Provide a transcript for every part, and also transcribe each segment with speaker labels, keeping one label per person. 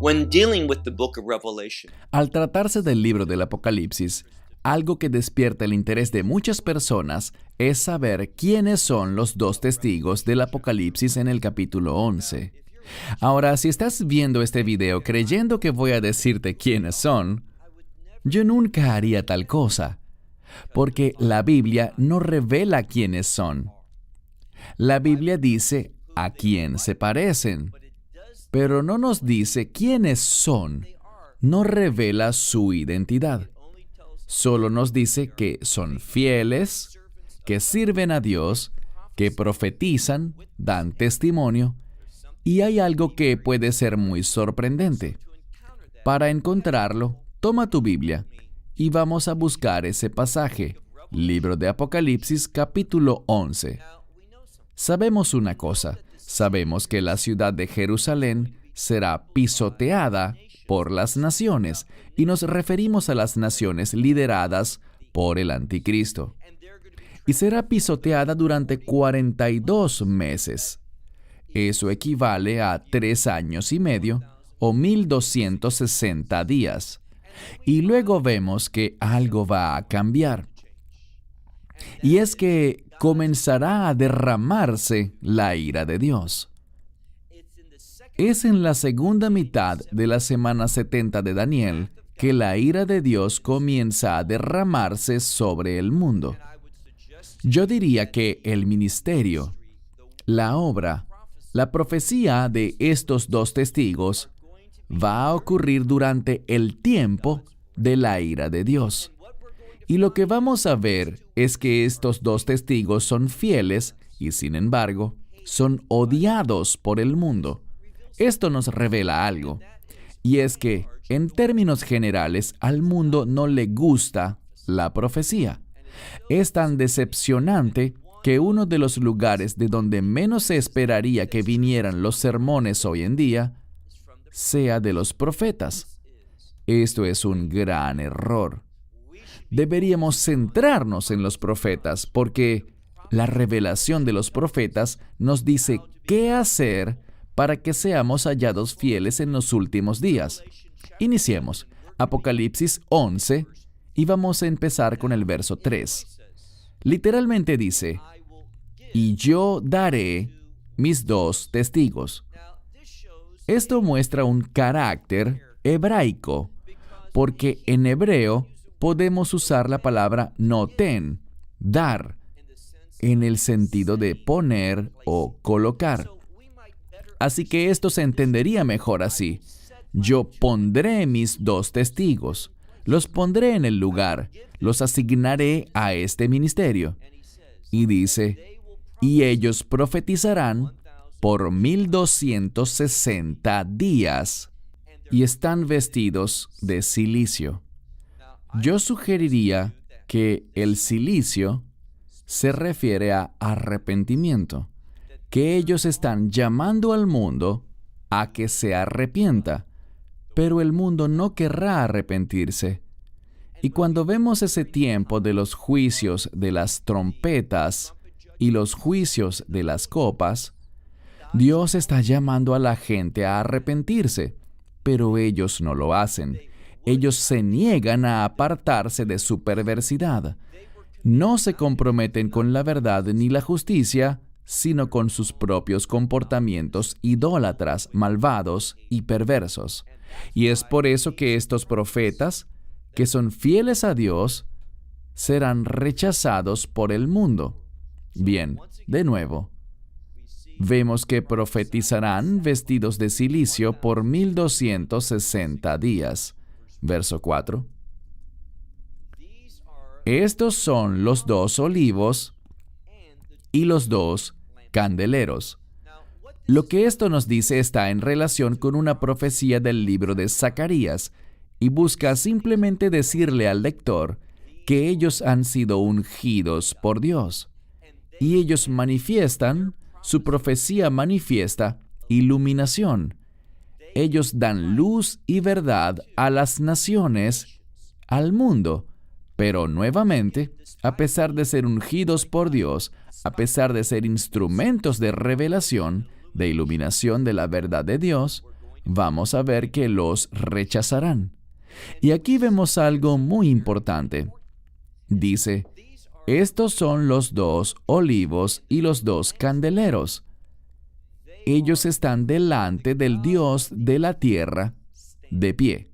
Speaker 1: when dealing with the book of Revelation.
Speaker 2: Al tratarse del libro del Apocalipsis, algo que despierta el interés de muchas personas es saber quiénes son los dos testigos del Apocalipsis en el capítulo 11. Ahora, si estás viendo este video creyendo que voy a decirte quiénes son, yo nunca haría tal cosa, porque la Biblia no revela quiénes son. La Biblia dice a quién se parecen, pero no nos dice quiénes son. No revela su identidad. Solo nos dice que son fieles, que sirven a Dios, que profetizan, dan testimonio, y hay algo que puede ser muy sorprendente. Para encontrarlo, toma tu Biblia y vamos a buscar ese pasaje, libro de Apocalipsis, capítulo 11. Sabemos una cosa, sabemos que la ciudad de Jerusalén será pisoteada por las naciones, y nos referimos a las naciones lideradas por el Anticristo. Y será pisoteada durante 42 meses. Eso equivale a 3 años y medio o 1260 días. Y luego vemos que algo va a cambiar. Y es que comenzará a derramarse la ira de Dios. Es en la segunda mitad de la semana 70 de Daniel que la ira de Dios comienza a derramarse sobre el mundo. Yo diría que el ministerio, la obra, la profecía de estos dos testigos va a ocurrir durante el tiempo de la ira de Dios. Y lo que vamos a ver es que estos dos testigos son fieles y, sin embargo, son odiados por el mundo. Esto nos revela algo, y es que, en términos generales, al mundo no le gusta la profecía. Es tan decepcionante que uno de los lugares de donde menos se esperaría que vinieran los sermones hoy en día sea de los profetas. Esto es un gran error. Deberíamos centrarnos en los profetas porque la revelación de los profetas nos dice qué hacer para que seamos hallados fieles en los últimos días. Iniciemos. Apocalipsis 11 y vamos a empezar con el verso 3. Literalmente dice, y yo daré mis dos testigos. Esto muestra un carácter hebraico, porque en hebreo podemos usar la palabra noten, dar, en el sentido de poner o colocar. Así que esto se entendería mejor así. Yo pondré mis dos testigos, los pondré en el lugar, los asignaré a este ministerio. Y dice, y ellos profetizarán por 1260 días, y están vestidos de cilicio. Yo sugeriría que el cilicio se refiere a arrepentimiento, que ellos están llamando al mundo a que se arrepienta, pero el mundo no querrá arrepentirse. Y cuando vemos ese tiempo de los juicios de las trompetas y los juicios de las copas, Dios está llamando a la gente a arrepentirse, pero ellos no lo hacen. Ellos se niegan a apartarse de su perversidad. No se comprometen con la verdad ni la justicia, sino con sus propios comportamientos idólatras, malvados y perversos. Y es por eso que estos profetas, que son fieles a Dios, serán rechazados por el mundo. Bien, de nuevo, vemos que profetizarán vestidos de cilicio por 1260 días. Verso 4. Estos son los dos olivos y los dos candeleros. Lo que esto nos dice está en relación con una profecía del libro de Zacarías y busca simplemente decirle al lector que ellos han sido ungidos por Dios. Y ellos manifiestan, su profecía manifiesta iluminación. Ellos dan luz y verdad a las naciones, al mundo. Pero nuevamente, a pesar de ser ungidos por Dios, a pesar de ser instrumentos de revelación, de iluminación de la verdad de Dios, vamos a ver que los rechazarán. Y aquí vemos algo muy importante. Dice, estos son los 2 olivos y los 2 candeleros. Ellos están delante del Dios de la tierra, de pie.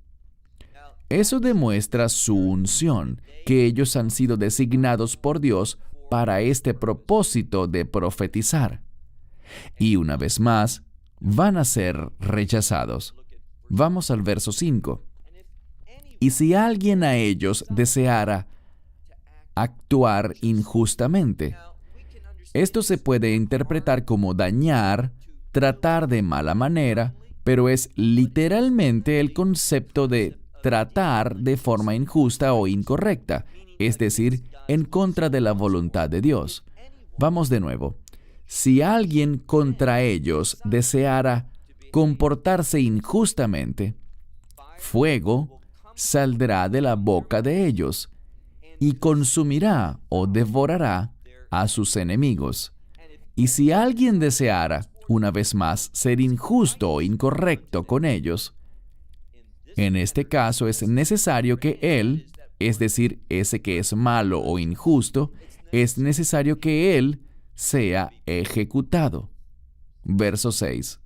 Speaker 2: Eso demuestra su unción, que ellos han sido designados por Dios para este propósito de profetizar. Y una vez más, van a ser rechazados. Vamos al verso 5. Y si alguien a ellos deseara actuar injustamente, esto se puede interpretar como dañar, tratar de mala manera, pero es literalmente el concepto de tratar de forma injusta o incorrecta, es decir, en contra de la voluntad de Dios. Vamos de nuevo. Si alguien contra ellos deseara comportarse injustamente, fuego saldrá de la boca de ellos y consumirá o devorará a sus enemigos. Y si alguien deseara, una vez más, ser injusto o incorrecto con ellos, en este caso es necesario que él, es decir, ese que es malo o injusto, es necesario que él sea ejecutado. Verso 6.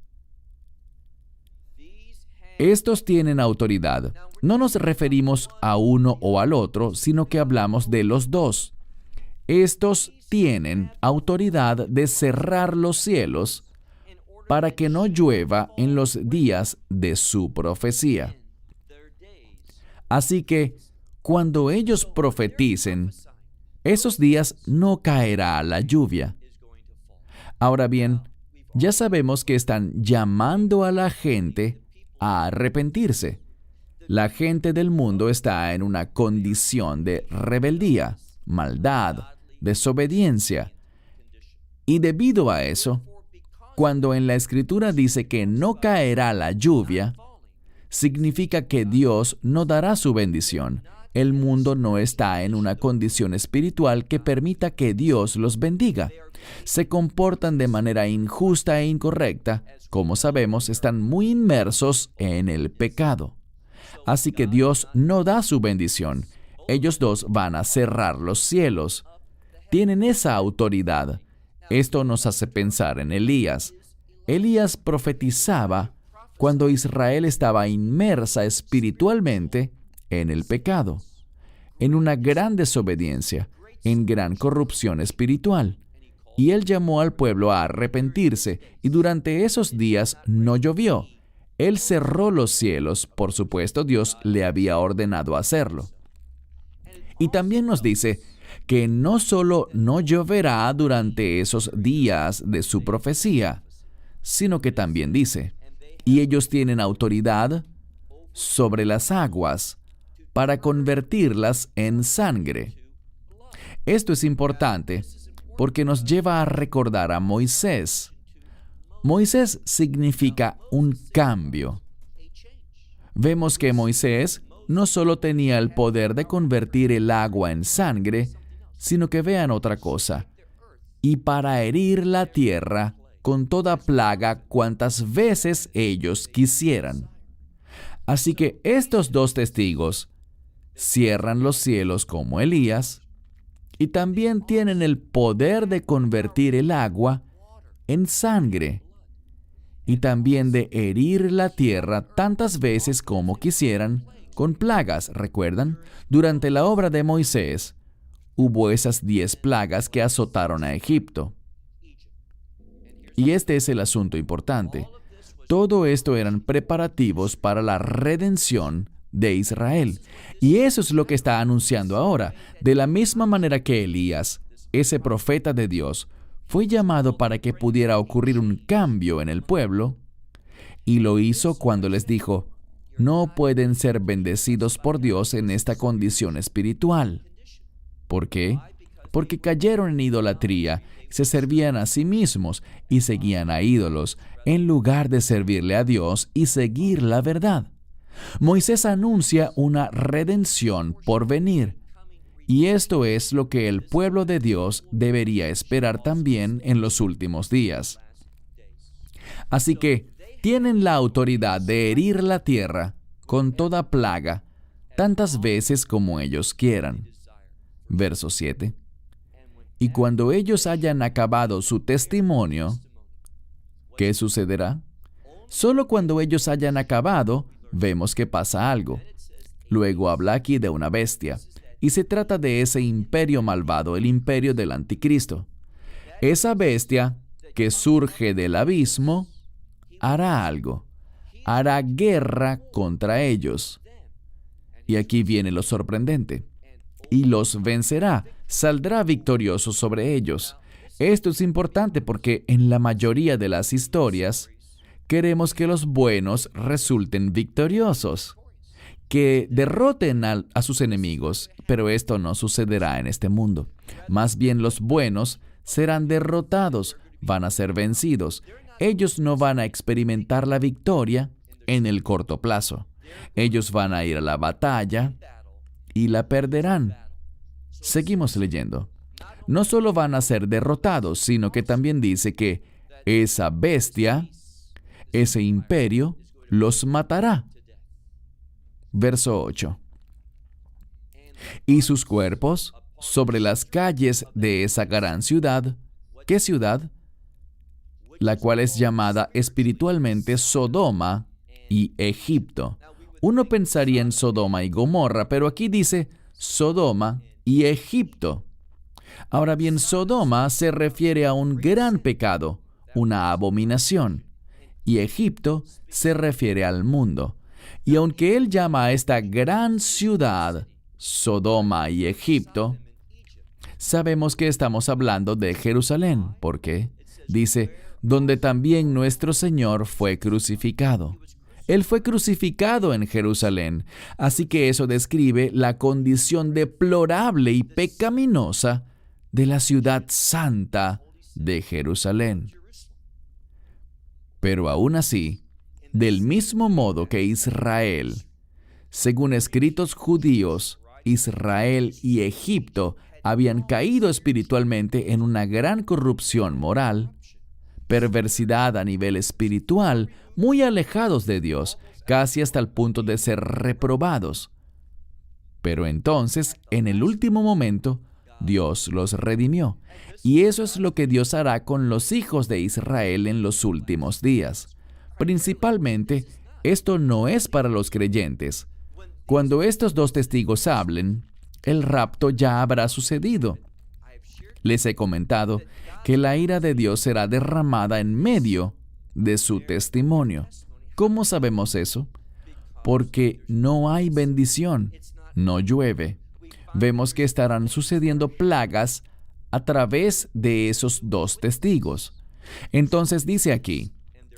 Speaker 2: Estos tienen autoridad. No nos referimos a uno o al otro, sino que hablamos de los dos. Estos tienen autoridad de cerrar los cielos para que no llueva en los días de su profecía. Así que, cuando ellos profeticen, esos días no caerá la lluvia. Ahora bien, ya sabemos que están llamando a la gente a arrepentirse. La gente del mundo está en una condición de rebeldía, maldad, desobediencia. Y debido a eso, cuando en la Escritura dice que no caerá la lluvia, significa que Dios no dará su bendición. El mundo no está en una condición espiritual que permita que Dios los bendiga. Se comportan de manera injusta e incorrecta. Como sabemos, están muy inmersos en el pecado. Así que Dios no da su bendición. Ellos dos van a cerrar los cielos. Tienen esa autoridad. Esto nos hace pensar en Elías. Elías profetizaba cuando Israel estaba inmersa espiritualmente en el pecado, en una gran desobediencia, en gran corrupción espiritual. Y él llamó al pueblo a arrepentirse, y durante esos días no llovió. Él cerró los cielos, por supuesto Dios le había ordenado hacerlo. Y también nos dice que no solo no lloverá durante esos días de su profecía, sino que también dice, y ellos tienen autoridad sobre las aguas para convertirlas en sangre. Esto es importante porque nos lleva a recordar a Moisés. Moisés significa un cambio. Vemos que Moisés no solo tenía el poder de convertir el agua en sangre, sino que vean otra cosa, y para herir la tierra con toda plaga cuantas veces ellos quisieran. Así que estos dos testigos cierran los cielos como Elías y también tienen el poder de convertir el agua en sangre y también de herir la tierra tantas veces como quisieran con plagas. ¿Recuerdan? Durante la obra de Moisés hubo esas 10 plagas que azotaron a Egipto. Y este es el asunto importante. Todo esto eran preparativos para la redención de Israel. Y eso es lo que está anunciando ahora. De la misma manera que Elías, ese profeta de Dios, fue llamado para que pudiera ocurrir un cambio en el pueblo, y lo hizo cuando les dijo, no pueden ser bendecidos por Dios en esta condición espiritual. ¿Por qué? Porque cayeron en idolatría, se servían a sí mismos y seguían a ídolos, en lugar de servirle a Dios y seguir la verdad. Moisés anuncia una redención por venir, y esto es lo que el pueblo de Dios debería esperar también en los últimos días. Así que tienen la autoridad de herir la tierra con toda plaga, tantas veces como ellos quieran. Verso 7. Y cuando ellos hayan acabado su testimonio, ¿qué sucederá? Solo cuando ellos hayan acabado, vemos que pasa algo. Luego habla aquí de una bestia, y se trata de ese imperio malvado, el imperio del anticristo. Esa bestia que surge del abismo hará algo, hará guerra contra ellos. Y aquí viene lo sorprendente. Y los vencerá, saldrá victorioso sobre ellos. Esto es importante porque en la mayoría de las historias queremos que los buenos resulten victoriosos, que derroten a sus enemigos, pero esto no sucederá en este mundo. Más bien los buenos serán derrotados, van a ser vencidos. Ellos no van a experimentar la victoria en el corto plazo. Ellos van a ir a la batalla y la perderán. Seguimos leyendo. No solo van a ser derrotados, sino que también dice que esa bestia, ese imperio, los matará. Verso 8. Y sus cuerpos sobre las calles de esa gran ciudad. ¿Qué ciudad? La cual es llamada espiritualmente Sodoma y Egipto. Uno pensaría en Sodoma y Gomorra, pero aquí dice Sodoma y Egipto. Ahora bien, Sodoma se refiere a un gran pecado, una abominación, y Egipto se refiere al mundo. Y aunque él llama a esta gran ciudad Sodoma y Egipto, sabemos que estamos hablando de Jerusalén. ¿Por qué? Dice, donde también nuestro Señor fue crucificado. Él fue crucificado en Jerusalén, así que eso describe la condición deplorable y pecaminosa de la ciudad santa de Jerusalén. Pero aún así, del mismo modo que Israel, según escritos judíos, Israel y Egipto habían caído espiritualmente en una gran corrupción moral, perversidad a nivel espiritual, muy alejados de Dios, casi hasta el punto de ser reprobados. Pero entonces, en el último momento, Dios los redimió. Y eso es lo que Dios hará con los hijos de Israel en los últimos días. Principalmente, esto no es para los creyentes. Cuando estos dos testigos hablen, el rapto ya habrá sucedido. Les he comentado que la ira de Dios será derramada en medio de su testimonio. ¿Cómo sabemos eso? Porque no hay bendición, no llueve. Vemos que estarán sucediendo plagas a través de esos dos testigos. Entonces dice aquí,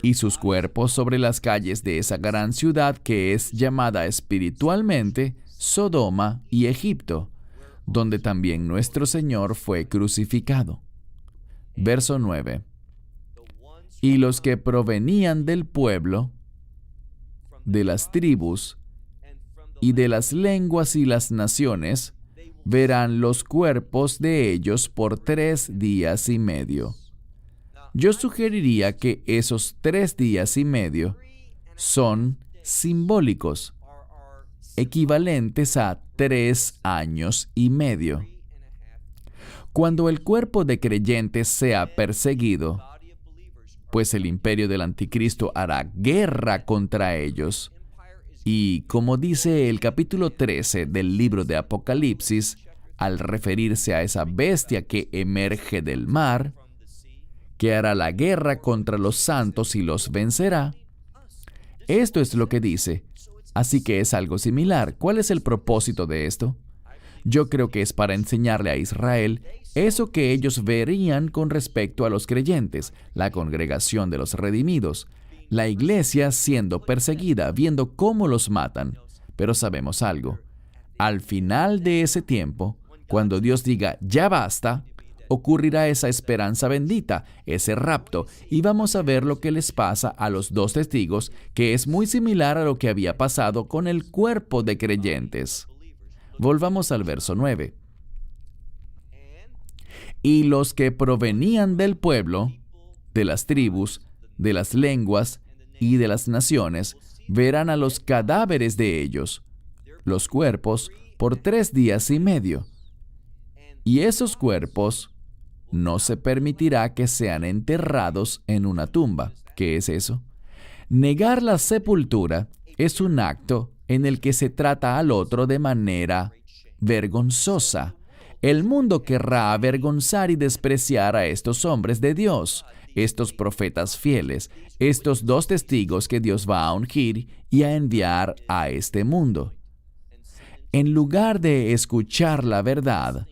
Speaker 2: y sus cuerpos sobre las calles de esa gran ciudad que es llamada espiritualmente Sodoma y Egipto, donde también nuestro Señor fue crucificado. Verso 9. Y los que provenían del pueblo, de las tribus, y de las lenguas y las naciones, verán los cuerpos de ellos por 3 días y medio. Yo sugeriría que esos 3 días y medio son simbólicos, equivalentes a 3 años y medio. Cuando el cuerpo de creyentes sea perseguido, pues el imperio del anticristo hará guerra contra ellos. Y como dice el capítulo 13 del libro de Apocalipsis, al referirse a esa bestia que emerge del mar, que hará la guerra contra los santos y los vencerá, esto es lo que dice. Así que es algo similar. ¿Cuál es el propósito de esto? Yo creo que es para enseñarle a Israel eso que ellos verían con respecto a los creyentes, la congregación de los redimidos, la iglesia siendo perseguida, viendo cómo los matan. Pero sabemos algo. Al final de ese tiempo, cuando Dios diga, ya basta, ocurrirá esa esperanza bendita, ese rapto, y vamos a ver lo que les pasa a los dos testigos, que es muy similar a lo que había pasado con el cuerpo de creyentes. Volvamos al verso 9. Y los que provenían del pueblo, de las tribus, de las lenguas y de las naciones verán a los cadáveres de ellos, los cuerpos, por 3 días y medio. Y esos cuerpos no se permitirá que sean enterrados en una tumba. ¿Qué es eso? Negar la sepultura es un acto en el que se trata al otro de manera vergonzosa. El mundo querrá avergonzar y despreciar a estos hombres de Dios, estos profetas fieles, estos 2 testigos que Dios va a ungir y a enviar a este mundo. En lugar de escuchar la verdad,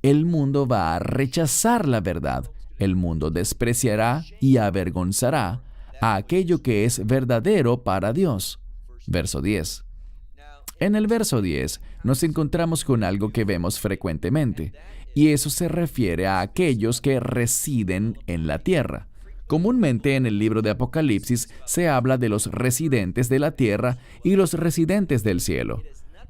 Speaker 2: el mundo va a rechazar la verdad. El mundo despreciará y avergonzará a aquello que es verdadero para Dios. Verso 10. En el verso 10 nos encontramos con algo que vemos frecuentemente, y eso se refiere a aquellos que residen en la tierra. Comúnmente en el libro de Apocalipsis se habla de los residentes de la tierra y los residentes del cielo.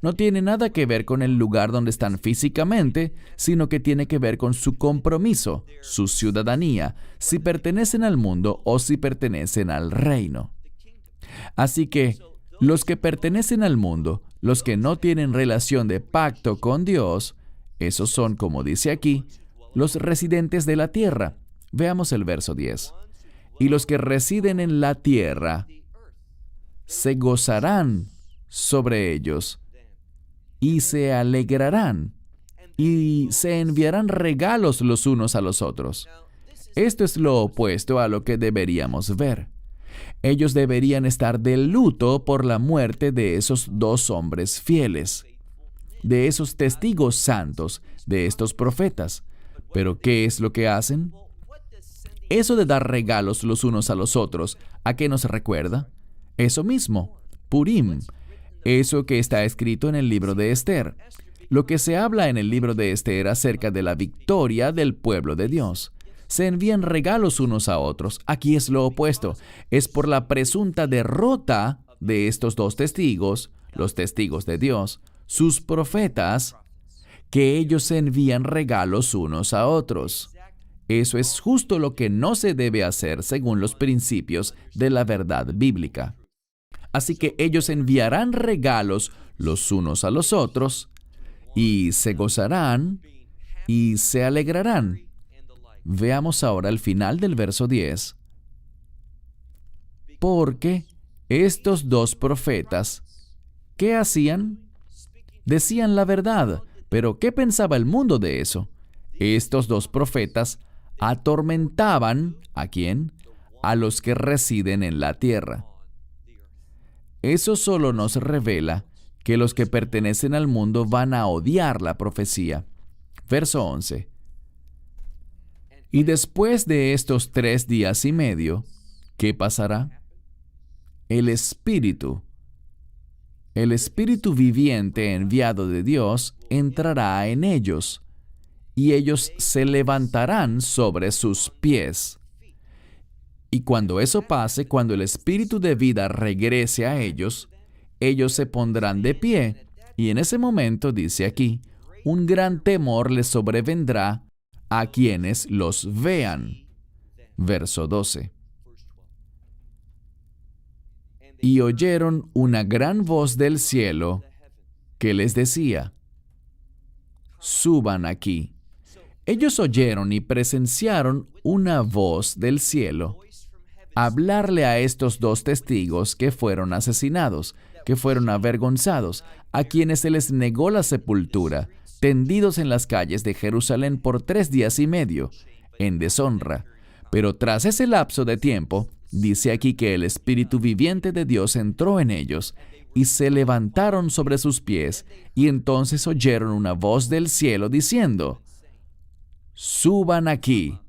Speaker 2: No tiene nada que ver con el lugar donde están físicamente, sino que tiene que ver con su compromiso, su ciudadanía, si pertenecen al mundo o si pertenecen al reino. Así que, los que pertenecen al mundo, los que no tienen relación de pacto con Dios, esos son, como dice aquí, los residentes de la tierra. Veamos el verso 10. Y los que residen en la tierra se gozarán sobre ellos y se alegrarán y se enviarán regalos los unos a los otros. Esto es lo opuesto a lo que deberíamos ver. Ellos deberían estar de luto por la muerte de esos 2 hombres fieles, de esos testigos santos, de estos profetas. ¿Pero qué es lo que hacen? Eso de dar regalos los unos a los otros, ¿a qué nos recuerda? Eso mismo, Purim. Eso que está escrito en el libro de Esther. Lo que se habla en el libro de Esther acerca de la victoria del pueblo de Dios. Se envían regalos unos a otros. Aquí es lo opuesto. Es por la presunta derrota de estos 2 testigos, los testigos de Dios, sus profetas, que ellos se envían regalos unos a otros. Eso es justo lo que no se debe hacer según los principios de la verdad bíblica. Así que ellos enviarán regalos los unos a los otros, y se gozarán y se alegrarán. Veamos ahora el final del verso 10. Porque estos 2 profetas, ¿qué hacían? Decían la verdad, pero ¿qué pensaba el mundo de eso? Estos 2 profetas atormentaban, ¿a quién? A los que residen en la tierra. Eso solo nos revela que los que pertenecen al mundo van a odiar la profecía. Verso 11. Y después de estos 3 días y medio, ¿qué pasará? El Espíritu viviente enviado de Dios entrará en ellos, y ellos se levantarán sobre sus pies. Y cuando eso pase, cuando el Espíritu de vida regrese a ellos, ellos se pondrán de pie, y en ese momento, dice aquí, un gran temor les sobrevendrá a quienes los vean. Verso 12. Y oyeron una gran voz del cielo que les decía: suban aquí. Ellos oyeron y presenciaron una voz del cielo hablarle a estos 2 testigos que fueron asesinados, que fueron avergonzados, a quienes se les negó la sepultura, tendidos en las calles de Jerusalén por 3 días y medio, en deshonra. Pero tras ese lapso de tiempo, dice aquí que el Espíritu viviente de Dios entró en ellos, y se levantaron sobre sus pies, y entonces oyeron una voz del cielo diciendo: suban aquí.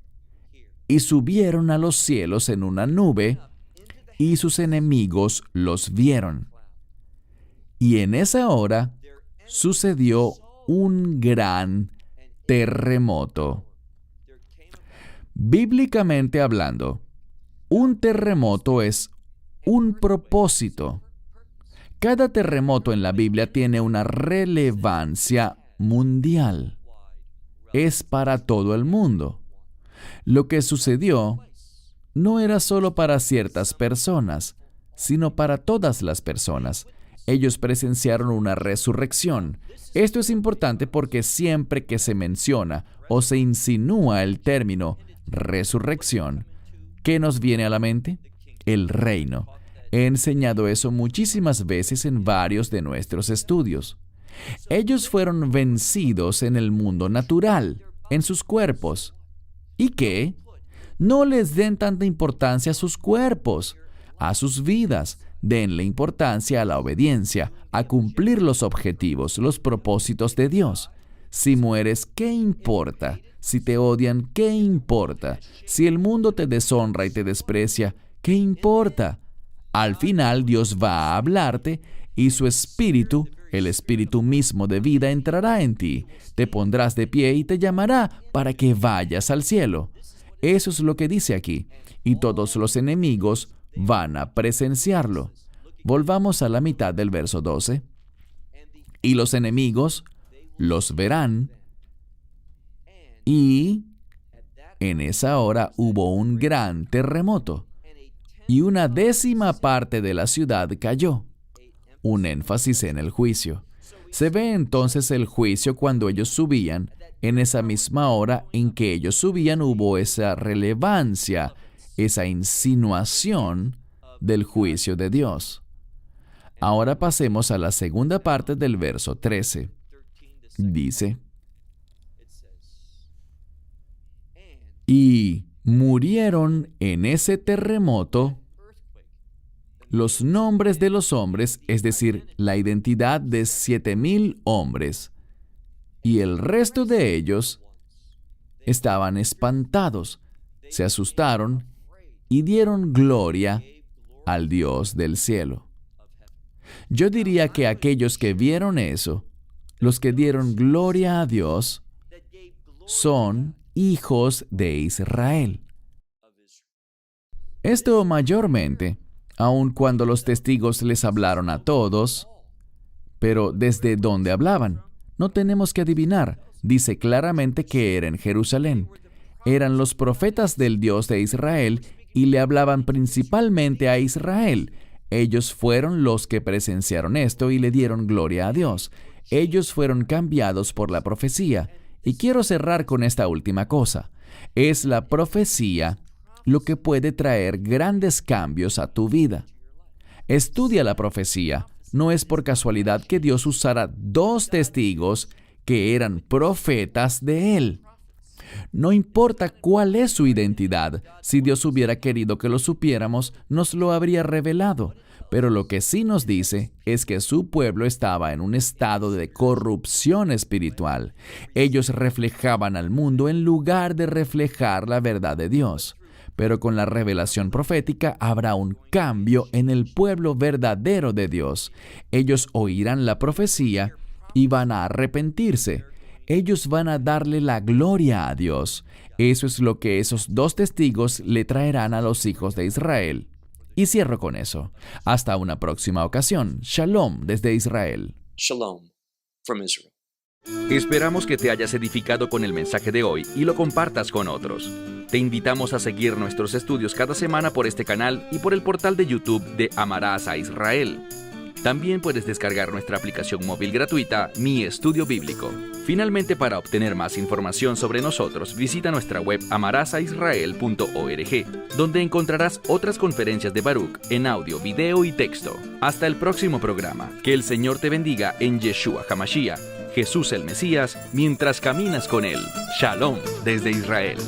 Speaker 2: Y subieron a los cielos en una nube, y sus enemigos los vieron. Y en esa hora sucedió un gran terremoto. Bíblicamente hablando, un terremoto es un propósito. Cada terremoto en la Biblia tiene una relevancia mundial. Es para todo el mundo. Lo que sucedió no era solo para ciertas personas, sino para todas las personas. Ellos presenciaron una resurrección. Esto es importante porque siempre que se menciona o se insinúa el término resurrección, ¿qué nos viene a la mente? El reino. He enseñado eso muchísimas veces en varios de nuestros estudios. Ellos fueron vencidos en el mundo natural, en sus cuerpos. ¿Y qué? No les den tanta importancia a sus cuerpos, a sus vidas. Denle importancia a la obediencia, a cumplir los objetivos, los propósitos de Dios. Si mueres, ¿qué importa? Si te odian, ¿qué importa? Si el mundo te deshonra y te desprecia, ¿qué importa? Al final Dios va a hablarte y su espíritu, el espíritu mismo de vida, entrará en ti. Te pondrás de pie y te llamará para que vayas al cielo. Eso es lo que dice aquí. Y todos los enemigos van a presenciarlo. Volvamos a la mitad del verso 12. Y los enemigos los verán. Y en esa hora hubo un gran terremoto. Y 1/10 parte de la ciudad cayó. Un énfasis en el juicio. Se ve entonces el juicio cuando ellos subían. En esa misma hora en que ellos subían hubo esa relevancia, esa insinuación del juicio de Dios. Ahora pasemos a la segunda parte del verso 13. Dice: y murieron en ese terremoto los nombres de los hombres, es decir, la identidad de 7,000 hombres. Y el resto de ellos estaban espantados, se asustaron y dieron gloria al Dios del cielo. Yo diría que aquellos que vieron eso, los que dieron gloria a Dios, son hijos de Israel. Esto mayormente, aun cuando los testigos les hablaron a todos, pero ¿desde dónde hablaban? No tenemos que adivinar. Dice claramente que era en Jerusalén. Eran los profetas del Dios de Israel y le hablaban principalmente a Israel. Ellos fueron los que presenciaron esto y le dieron gloria a Dios. Ellos fueron cambiados por la profecía. Y quiero cerrar con esta última cosa. Es la profecía lo que puede traer grandes cambios a tu vida. Estudia la profecía. No es por casualidad que Dios usara 2 testigos que eran profetas de Él. No importa cuál es su identidad. Si Dios hubiera querido que lo supiéramos, nos lo habría revelado. Pero lo que sí nos dice es que su pueblo estaba en un estado de corrupción espiritual. Ellos reflejaban al mundo en lugar de reflejar la verdad de Dios. Pero con la revelación profética habrá un cambio en el pueblo verdadero de Dios. Ellos oirán la profecía y van a arrepentirse. Ellos van a darle la gloria a Dios. Eso es lo que esos 2 testigos le traerán a los hijos de Israel. Y cierro con eso. Hasta una próxima ocasión. Shalom desde Israel.
Speaker 1: Shalom from Israel.
Speaker 3: Esperamos que te hayas edificado con el mensaje de hoy y lo compartas con otros. Te invitamos a seguir nuestros estudios cada semana por este canal y por el portal de YouTube de Amarás a Israel. También puedes descargar nuestra aplicación móvil gratuita, Mi Estudio Bíblico. Finalmente, para obtener más información sobre nosotros, visita nuestra web amarasaisrael.org, donde encontrarás otras conferencias de Baruch en audio, video y texto. Hasta el próximo programa. Que el Señor te bendiga en Yeshua HaMashiach, Jesús el Mesías, mientras caminas con Él. Shalom desde Israel.